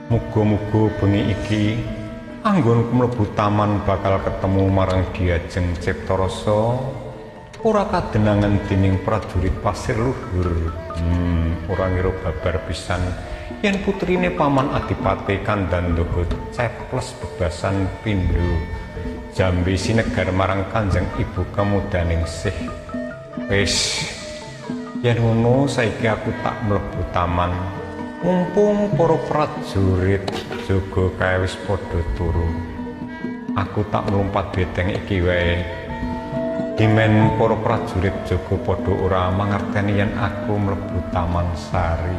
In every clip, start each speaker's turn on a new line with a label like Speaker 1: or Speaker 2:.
Speaker 1: Muga-muga bengi iki anggonku mlebu taman bakal ketemu marang Diajeng Ciptarasa ora kadenangan dening prajurit pasir luhur. Ora ngira babar pisan yen putrine Paman Adipati Kandandaha ceples bebasan pindho jambe sinegar marang Kanjeng Ibu Kemudaningsih. Wis yen ngono saiki aku tak mlebu taman. Mumpung para prajurit jaga kae wis padha turu, aku tak mlumpat beteng iki wae. Dimen para prajurit jaga padha ora mangerteni yen aku mlebu taman sari.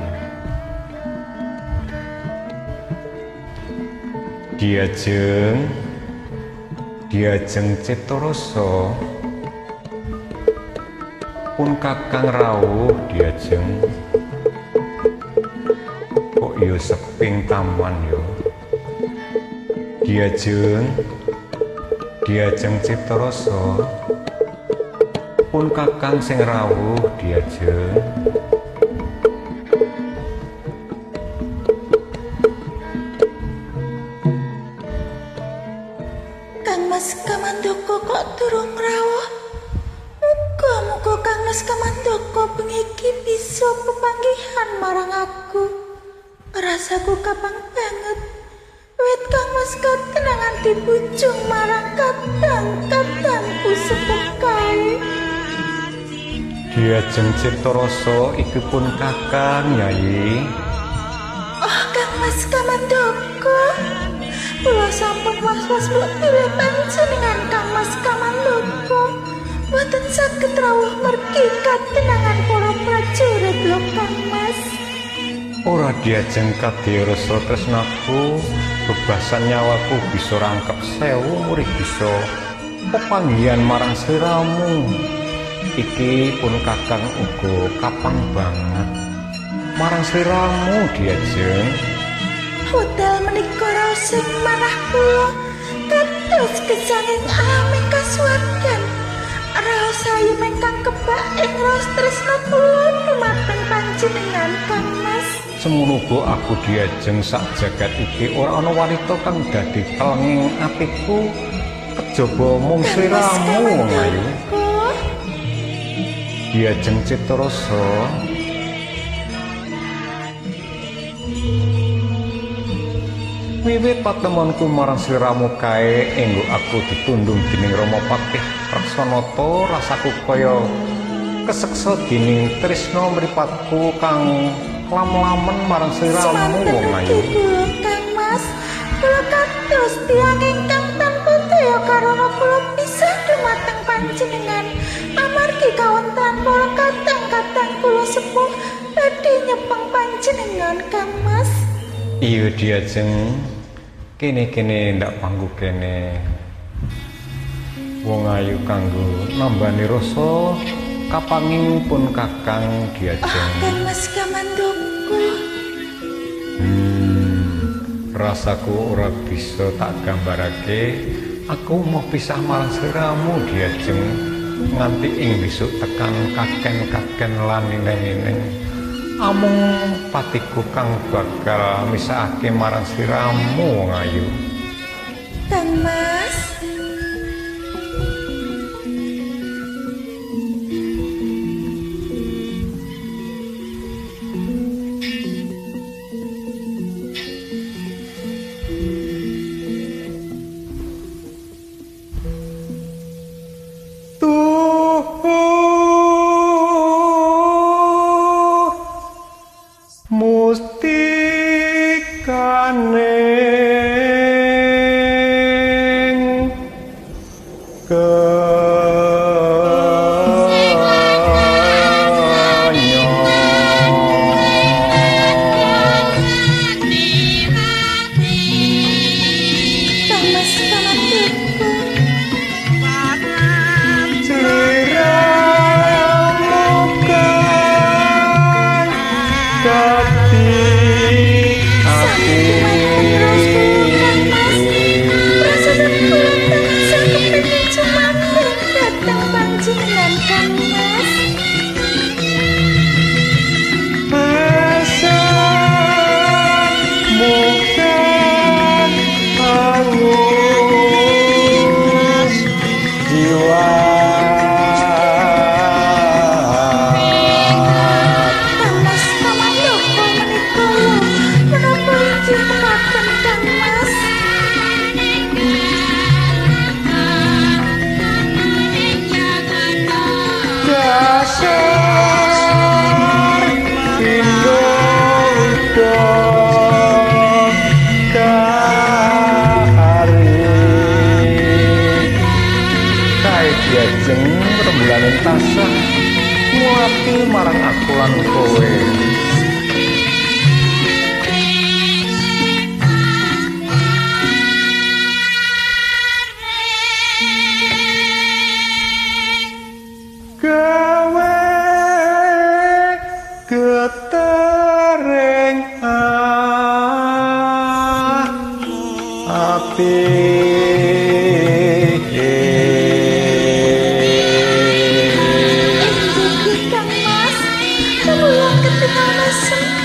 Speaker 1: Diajeng Ciptarasa pun kakang rawuh. Diajeng yo seping taman yo. Diajeng Ciptarasa pun kakang sing rawuh. Diajeng
Speaker 2: Kang Mas Kamandaka kok durung rawuh. Muga-muga Kang Mas Kamandaka bengi iki bisa pepanggihan marang aku. Rasaku kapang banget wit Kang Mas katenangan dibujung marang kadang-kadangku sepuh kae.
Speaker 1: Diajeng Ciptarasa iki pun kakang Yayi.
Speaker 2: Oh Kang Mas Kamandaka, kula sampun was-was mbok pilih panjenengan Kang Mas Kamandaka boten saged rawuh mergi katenangan para prajurit lho Kang Mas.
Speaker 1: Ora Diajeng kadirasa tresnaku, bebasan nyawaku bisa rangkep 1000 murid bisa pepanggihan marang sliramu. Iki pun kakang uga kapang banget marang sliramu Diajeng.
Speaker 2: Hotel menika raos sing manah kula kados gesanging alam kasuwargan. Raos sayu ingkang kebak ing raos tresna kula dumateng panjenengan Kang Mas.
Speaker 1: Semono uga aku Diajeng sak jagat iki ora ana wanita kang dadi kelenging atiku kejaba mung sliramu wong ayu. Diajeng Ciptarasa wiwit patemonku marang sliramu kae enggo aku ditundung dening Rama Patih Raksanata, rasaku kaya keseksa dening tresna mripatku kang lam-lamen marang sliramu wong ayu.
Speaker 2: Kang Mas, kula kados tiyang ingkang tanpa daya karana kula pisah dumateng panjenengan amargi kawontenan para kadang-kadang kula sepuh badhe nyepeng panjenengan Kang Mas.
Speaker 1: Iya Diajeng, kene-kene ndak panggu kene. Wong ayu kanggo nambani rasa kapanging pun kakang Diajeng.
Speaker 2: Kang Mas Kamandaka.
Speaker 1: Rasaku ora bisa tak gambarake. Aku mau pisah marang sliramu Diajeng nganti ing besok tekan kaken-kaken lan neng-neng. Amung patiku kang bakal misahake marang sliramu wong ayu.
Speaker 2: Kang Mas.
Speaker 1: Mustikaning Kati
Speaker 2: Mas prasaran kula tansah kepengin sumandhing dhateng panjenengan Kang Mas.
Speaker 1: Asa bukan hangus jiwa
Speaker 2: Kang Mas pamandoko menika lho, menapa inggih mekaten Kang Mas?
Speaker 1: dasar Indonesia kahari kae diajeng rembulaning tasah nguati marang aku lan kowe gawe getering ati
Speaker 2: Inggih Kang Mas, kula ketingal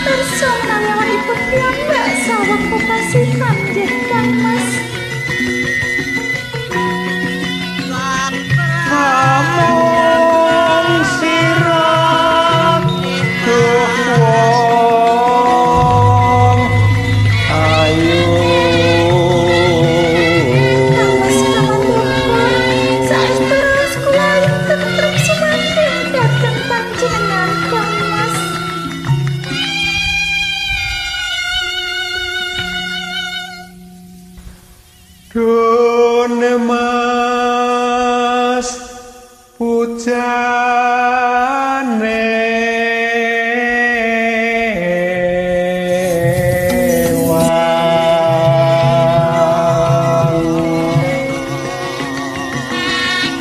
Speaker 2: pirsa menawanipun piyambak saweg pepasihan nggih Kang Mas.
Speaker 1: Amon sirat duh wong ayu
Speaker 2: Kang Mas pamandoko, saestu raos kula ing tentrem sumandhing dhateng panjenengan Kang Mas.
Speaker 1: Done mas pujane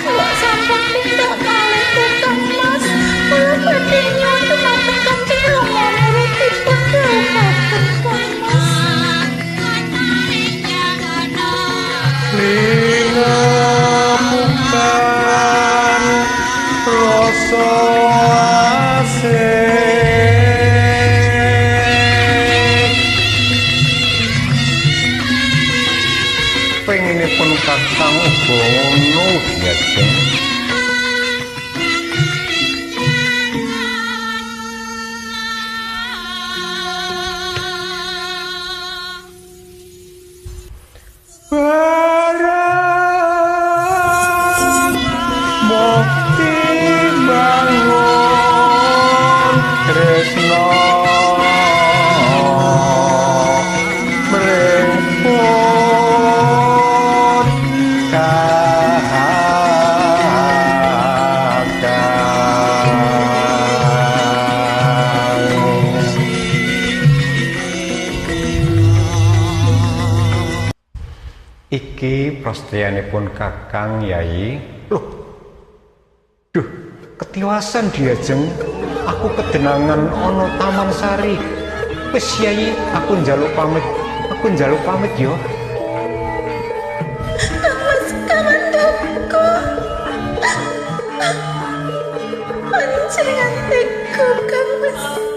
Speaker 2: Kula sampun tindak malih Kang Mas, kula badhe nyuwun dumateng Kanjeng Rama nurutipun dawuhaken Kang Mas.
Speaker 1: Lingamukan rasa asih pengenipun kakang uga ngono diajeng barang mukti bangun tresno meremput Iki prastiyanipun Kakang Yai. Loh. Duh, ketiwasan diajeng. Aku kedenangan ana Taman Sari. Wis Yai, aku njaluk pamit. Aku njaluk pamit yo.
Speaker 2: Kang Mas kamandoko. Panjenengan tega Kang Mas.